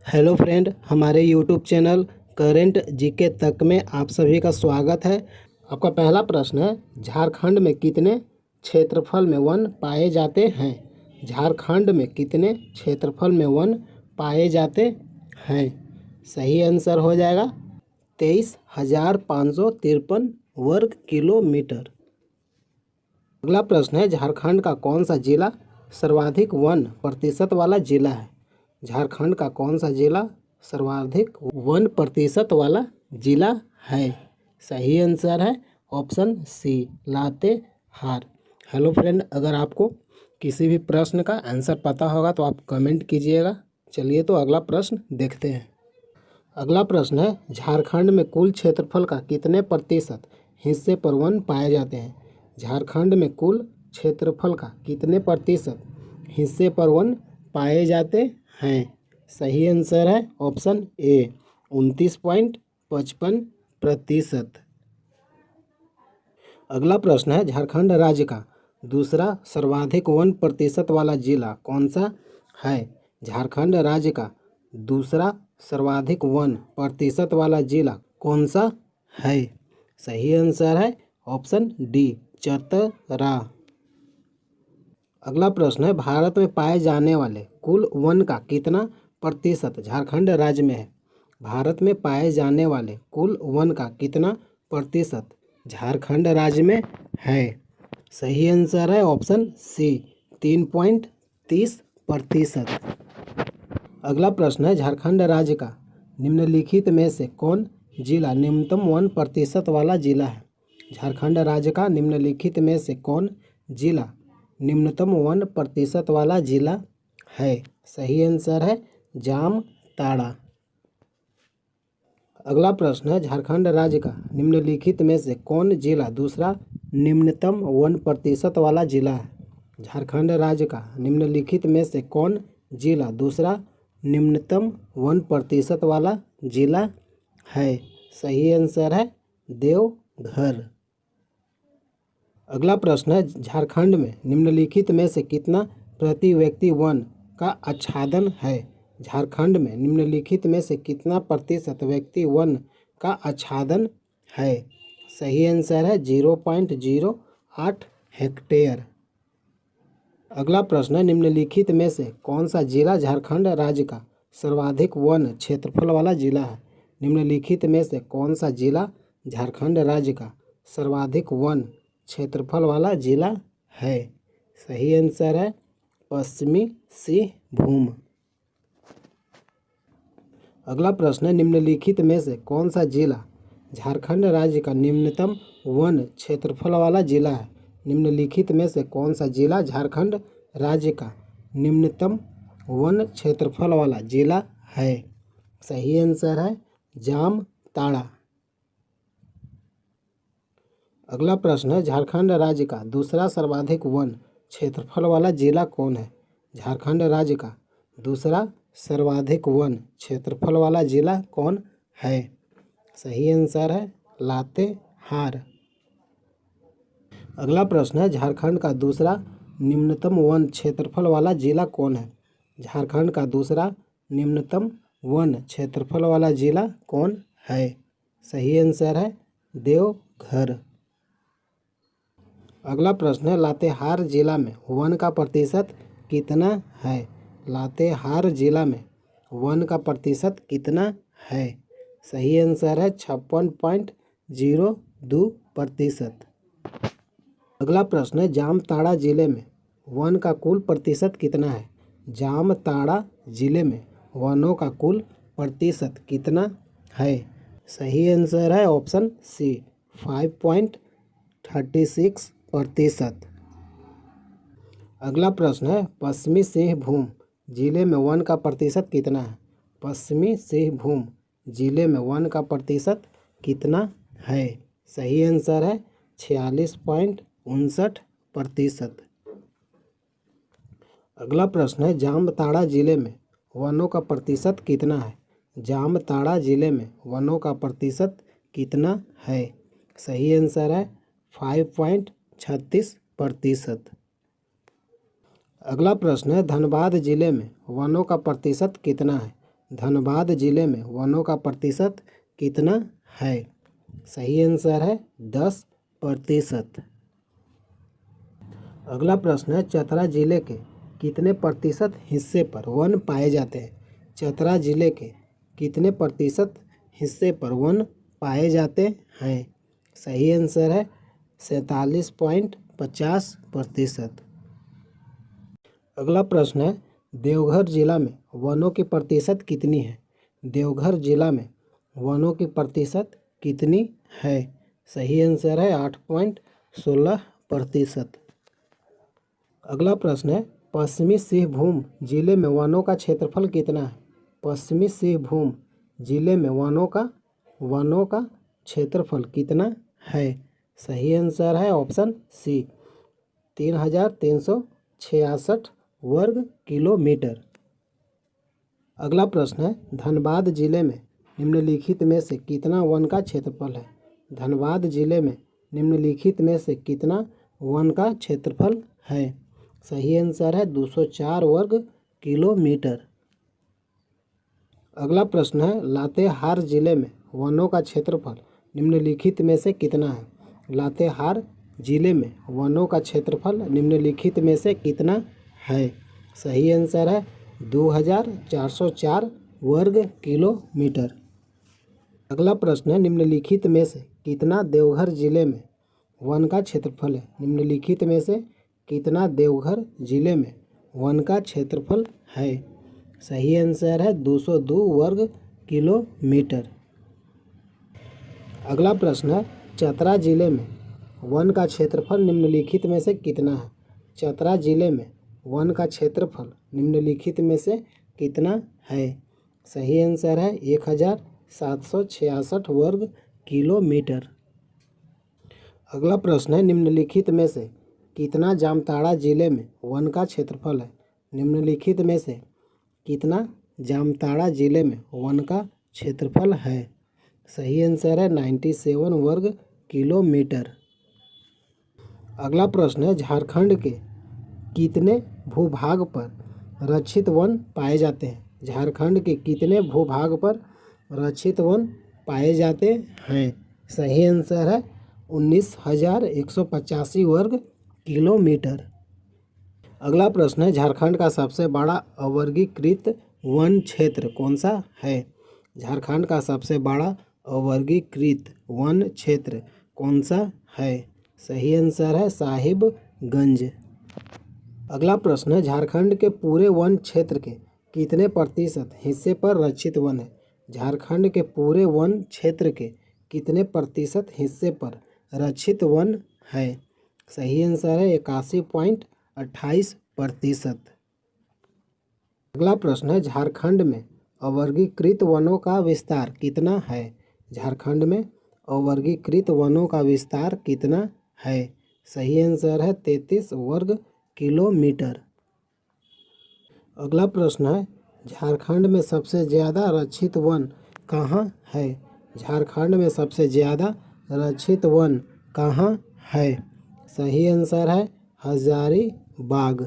Hello friend, हमारे YouTube channel current GK तक में आप सभी का स्वागत है। आपका पहला प्रश्न है, झारखंड में कितने क्षेत्रफल में वन पाए जाते हैं? झारखंड में कितने क्षेत्रफल में वन पाए जाते हैं? सही आंसर हो जाएगा 23,553 वर्ग किलोमीटर। अगला प्रश्न है, झारखंड का कौन सा जिला सर्वाधिक वन प्रतिशत वाला जिला है? झारखंड का कौन सा जिला सर्वाधिक वन प्रतिशत वाला जिला है? सही आंसर है option C, Latehar. Hello friend, अगर आपको किसी भी प्रश्न का आंसर पता होगा तो आप कमेंट कीजिएगा। चलिए तो अगला प्रश्न देखते हैं। अगला प्रश्न है, झारखंड में कुल क्षेत्रफल का कितने प्रतिशत हिस्से पर वन पाए जाते हैं? झारखंड में कुल क्षेत्रफल का कितने प्रतिशत हिस्से पर वन पाए जाते हैं? सही आंसर है ऑप्शन ए, 29.55%। अगला प्रश्न है, झारखंड राज्य का दूसरा सर्वाधिक वन प्रतिशत वाला जिला कौन सा है? झारखंड राज्य का दूसरा सर्वाधिक वन प्रतिशत वाला जिला कौन सा है? सही आंसर है ऑप्शन डी, चतरा। अगला प्रश्न है, भारत में पाए जाने वाले कुल वन का कितना प्रतिशत झारखंड राज्य में है? भारत में पाए जाने वाले कुल वन का कितना प्रतिशत झारखंड राज्य में है? सही आंसर है ऑप्शन सी, 3.30%। अगला प्रश्न है, झारखंड राज्य का निम्नलिखित में से कौन जिला न्यूनतम वन प्रतिशत वाला जिला है? झारखंड राज्य का निम्नलिखित में से कौन जिला निम्नतम वन प्रतिशत वाला जिला है? सही आंसर है जामताड़ा। अगला प्रश्न है, झारखंड राज्य का निम्नलिखित में से कौन जिला दूसरा निम्नतम वन प्रतिशत वाला जिला है? झारखंड राज्य का निम्नलिखित में से कौन जिला दूसरा निम्नतम वन प्रतिशत वाला जिला है? सही आंसर है देवघर। अगला प्रश्न है, झारखंड में निम्नलिखित में से कितना प्रति व्यक्ति वन का आच्छादन है? झारखंड में निम्नलिखित में से कितना प्रतिशत व्यक्ति वन का आच्छादन है? सही आंसर है 0.08 हेक्टेयर। अगला प्रश्न है, निम्नलिखित में से कौन सा जिला झारखंड राज्य का सर्वाधिक वन क्षेत्रफल वाला जिला है? निम्नलिखित में से कौन सा जिला झारखंड राज्य का सर्वाधिक वन क्षेत्रफल वाला जिला है? सही आंसर है पश्चिमी सिंहभूम। अगला प्रश्न है, निम्नलिखित में से कौन सा जिला झारखंड राज्य का निम्नतम वन क्षेत्रफल वाला जिला है? निम्नलिखित में से कौन सा जिला झारखंड राज्य का निम्नतम वन क्षेत्रफल वाला जिला है? सही आंसर है जामताड़ा। अगला प्रश्न है, झारखंड राज्य का दूसरा सर्वाधिक वन क्षेत्रफल वाला जिला कौन है? झारखंड राज्य का दूसरा सर्वाधिक वन क्षेत्रफल वाला जिला कौन है? सही आंसर है लातेहार। अगला प्रश्न है, झारखंड का दूसरा निम्नतम वन क्षेत्रफल वाला जिला कौन है? झारखंड का दूसरा निम्नतम वन क्षेत्रफल वाला जिला कौन है? सही आंसर है देवघर। अगला प्रश्न है, लातेहार जिला में वन का प्रतिशत कितना है? लातेहार जिला में वन का प्रतिशत कितना है? सही आंसर है 56.02%। अगला प्रश्न है, जामताड़ा जिले में वन का कुल प्रतिशत कितना है? जामताड़ा जिले में वनों का कुल प्रतिशत कितना है? सही आंसर है ऑप्शन सी, 5.36%। अगला प्रश्न है, पश्चिमी सिंहभूम जिले में वन का प्रतिशत कितना है? पश्चिमी सिंहभूम जिले में वन का प्रतिशत कितना है? सही आंसर है 46.59%। अगला प्रश्न है, जामताड़ा जिले में वनों का प्रतिशत कितना है? जामताड़ा जिले में वनों का प्रतिशत कितना है? सही आंसर है 5.36%। अगला प्रश्न है, धनबाद जिले में वनों का प्रतिशत कितना है? धनबाद जिले में वनों का प्रतिशत कितना है? सही आंसर है 10%। अगला प्रश्न है, चतरा जिले के कितने प्रतिशत हिस्से पर वन पाए जाते हैं? चतरा जिले के कितने प्रतिशत हिस्से पर वन पाए जाते हैं? सही आंसर है 47.50%। अगला प्रश्न है, देवघर जिला में वनों की प्रतिशत कितनी है? देवघर जिला में वनों की प्रतिशत कितनी है? सही आंसर है 8.16%। अगला प्रश्न है, पश्चिमी सिंहभूम जिले में वनों का क्षेत्रफल कितना है? पश्चिमी सिंहभूम जिले में वनों का क्षेत्रफल कितना है? सही आंसर है ऑप्शन सी 3366 वर्ग किलोमीटर। अगला प्रश्न है, धनबाद जिले में निम्नलिखित में से कितना वन का क्षेत्रफल है? धनबाद जिले में निम्नलिखित में से कितना वन का क्षेत्रफल है? सही आंसर है 204 वर्ग किलोमीटर। अगला प्रश्न है, लातेहार जिले में वनों का क्षेत्रफल निम्नलिखित में से कितना है? लातेहार जिले में वनों का क्षेत्रफल निम्नलिखित में से कितना है? सही आंसर है 2404 वर्ग किलोमीटर। अगला प्रश्न है, निम्नलिखित में से कितना देवघर जिले में वन का क्षेत्रफल है? निम्नलिखित में से कितना देवघर जिले में वन का क्षेत्रफल है? सही आंसर है 202 वर्ग किलोमीटर। अगला प्रश्न है, चतरा जिले में वन का क्षेत्रफल निम्नलिखित में से कितना है? चतरा जिले में वन का क्षेत्रफल निम्नलिखित में से कितना है? सही आंसर है 1766 वर्ग किलोमीटर। अगला प्रश्न है, निम्नलिखित में से कितना जामताड़ा जिले में वन का क्षेत्रफल है? निम्नलिखित में से कितना जामताड़ा जिले में वन का क्षेत्रफल है? सही आंसर है 97 वर्ग किलोमीटर। अगला प्रश्न है, झारखंड के कितने भूभाग पर रक्षित वन पाए जाते हैं? झारखंड के कितने भूभाग पर रक्षित वन पाए जाते हैं? सही आंसर है 19,185 वर्ग किलोमीटर। अगला प्रश्न है, झारखंड का सबसे बड़ा अवर्गीकृत वन क्षेत्र कौन सा है? झारखंड का सबसे बड़ा अवर्गीकृत वन क्षेत्र कौन सा है? सही आंसर है साहिबगंज। अगला प्रश्न है, झारखंड के पूरे वन क्षेत्र के कितने प्रतिशत हिस्से पर रक्षित वन है? झारखंड के पूरे वन क्षेत्र के कितने प्रतिशत हिस्से पर रक्षित वन है? सही आंसर है 81.28%। अगला प्रश्न है, झारखंड में अवर्गीकृत वनों का विस्तार कितना है? झारखंड में अवर्गीकृत वनों का विस्तार कितना है? सही आंसर है 33 वर्ग किलोमीटर। अगला प्रश्न है, झारखंड में सबसे ज़्यादा रक्षित वन कहाँ है? झारखंड में सबसे ज़्यादा रक्षित वन कहाँ है? सही आंसर है हजारीबाग।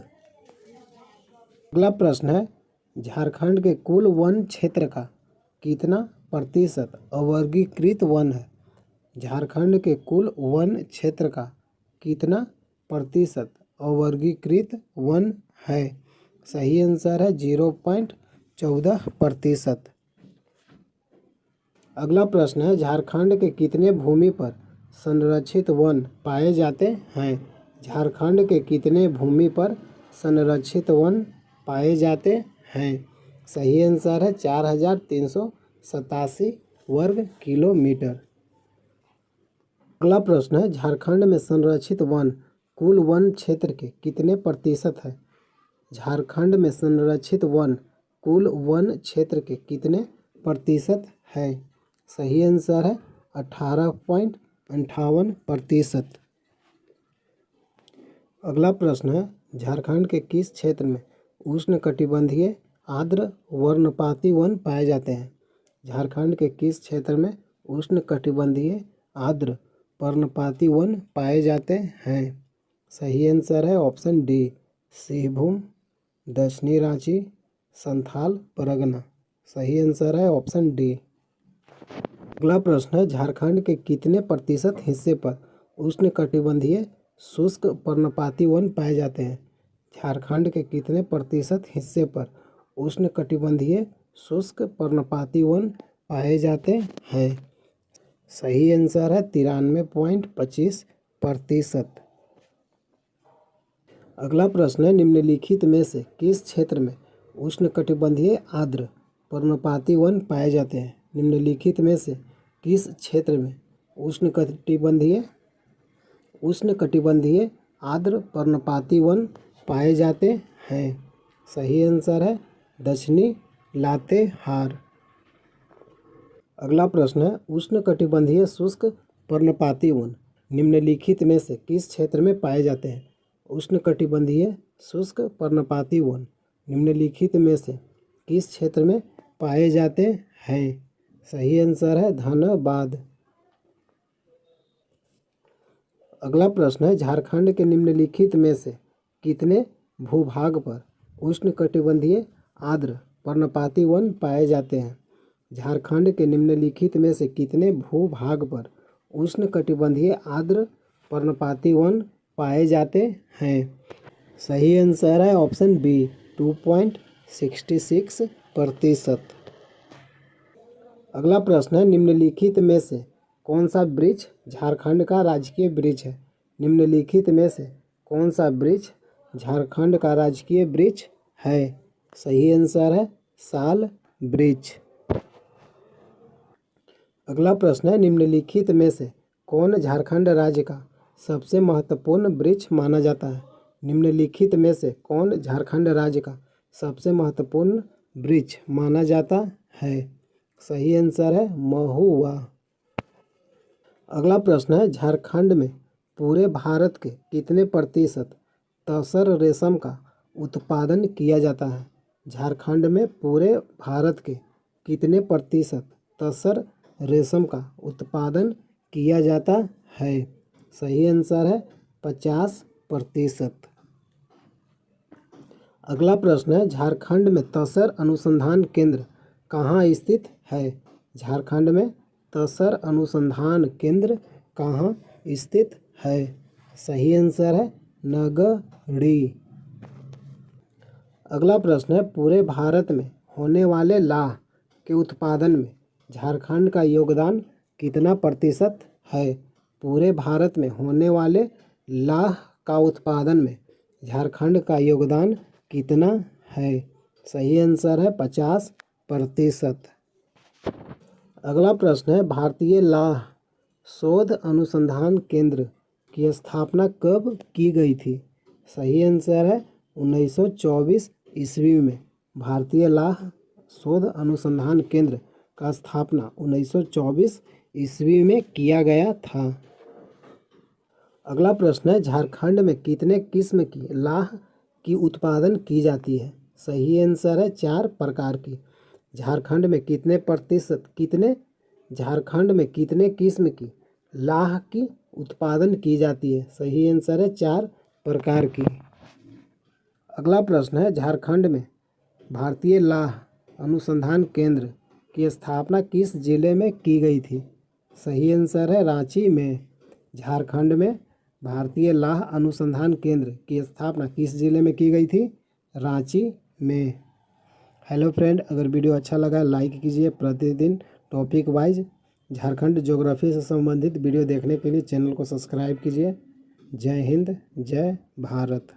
अगला प्रश्न है, झारखंड के कुल वन क्षेत्र का कितना प्रतिशत अवर्गीकृत वन है? झारखंड के कुल वन क्षेत्र का कितना प्रतिशत अवर्गीकृत वन है? सही आंसर है 0.14%। अगला प्रश्न है, झारखंड के कितने भूमि पर संरक्षित वन पाए जाते हैं? झारखंड के कितने भूमि पर संरक्षित वन पाए जाते हैं? सही आंसर है 4387 वर्ग किलोमीटर। अगला प्रश्न है, झारखंड में संरक्षित वन कुल वन क्षेत्र के कितने प्रतिशत है? झारखंड में संरक्षित वन कुल वन क्षेत्र के कितने प्रतिशत है? सही आंसर है 18.58%। अगला प्रश्न है, झारखंड के किस क्षेत्र में उष्णकटिबंधीय आर्द्र वर्णपाती वन पाए जाते हैं? झारखंड के किस क्षेत्र में उष्णकटिबंधीय आर्द्र पर्णपाती वन पाए जाते हैं? सही आंसर है ऑप्शन डी सिंहभूम, दक्षिणी रांची, संथाल परगना। सही आंसर है ऑप्शन डी। अगला प्रश्न है, झारखंड के कितने प्रतिशत हिस्से पर उष्णकटिबंधीय शुष्क पर्णपाती वन पाए जाते हैं? झारखंड के कितने प्रतिशत हिस्से पर उष्णकटिबंधीय शुष्क पर्णपाती वन पाए जाते हैं? सही आंसर है 93.25%। अगला प्रश्न है, निम्नलिखित में से किस क्षेत्र में उष्णकटिबंधीय आर्द्र पर्णपाती वन पाए जाते हैं? निम्नलिखित में से किस क्षेत्र में उष्णकटिबंधीय आर्द्र पर्णपाती वन पाए जाते हैं? सही आंसर है दक्षिणी लातेहार। अगला प्रश्न है, उष्णकटिबंधीय शुष्क पर्णपाती वन निम्नलिखित में से किस क्षेत्र में पाए जाते हैं? उष्णकटिबंधीय शुष्क पर्णपाती वन निम्नलिखित में से किस क्षेत्र में पाए जाते हैं? सही आंसर है धनबाद। अगला प्रश्न है, झारखंड के निम्नलिखित में से कितने भूभाग पर उष्णकटिबंधीय आर्द्र पर्णपाती वन पाए जाते हैं? झारखंड के निम्नलिखित में से कितने भूभाग पर उष्णकटिबंधीय आर्द्र पर्णपाती वन पाए जाते हैं? सही आंसर है ऑप्शन बी 2.66%। अगला प्रश्न है, निम्नलिखित में से कौन सा वृक्ष झारखंड का राजकीय वृक्ष है? निम्नलिखित में से कौन सा वृक्ष झारखंड का राजकीय वृक्ष है? सही आंसर है साल वृक्ष। अगला प्रश्न है, निम्नलिखित में से कौन झारखंड राज्य का सबसे महत्वपूर्ण वृक्ष माना जाता है? निम्नलिखित में से कौन झारखंड राज्य का सबसे महत्वपूर्ण वृक्ष माना जाता है? सही आंसर है महुआ। अगला प्रश्न है, झारखंड में पूरे भारत के कितने प्रतिशत तसर रेशम का उत्पादन किया जाता है? झारखंड में पूरे भारत के कितने प्रतिशत तसर रेशम का उत्पादन किया जाता है? सही आंसर है 50%। अगला प्रश्न है, झारखंड में तसर अनुसंधान केंद्र कहाँ स्थित है? झारखंड में तसर अनुसंधान केंद्र कहाँ स्थित है? सही आंसर है नगड़ी। अगला प्रश्न है, पूरे भारत में होने वाले लाह के उत्पादन में झारखंड का योगदान कितना प्रतिशत है? पूरे भारत में होने वाले लाह का उत्पादन में झारखंड का योगदान कितना है? सही आंसर है 50%। अगला प्रश्न है, भारतीय लाह शोध अनुसंधान केंद्र की स्थापना कब की गई थी? सही आंसर है 1924 ईस्वी में भारतीय लाह शोध अनुसंधान केंद्र का स्थापना 1924 ईस्वी में किया गया था। अगला प्रश्न है, झारखंड में कितने किस्म की लाह की उत्पादन की जाती है? सही आंसर है 4 प्रकार की। झारखंड में कितने किस्म की लाह की उत्पादन की जाती है? सही आंसर है 4 प्रकार की। अगला प्रश्न है, झारखंड में भारतीय लाह अनुसंधान केंद्र की स्थापना किस जिले में की गई थी? सही आंसर है रांची में। झारखंड में भारतीय लाह अनुसंधान केंद्र की स्थापना किस जिले में की गई थी? रांची में। हेलो फ्रेंड, अगर वीडियो अच्छा लगा लाइक कीजिए। प्रतिदिन टॉपिक वाइज झारखंड ज्योग्राफी से संबंधित वीडियो देखने के लिए चैनल को सब्सक्राइब कीजिए। जय हिंद, जय भारत।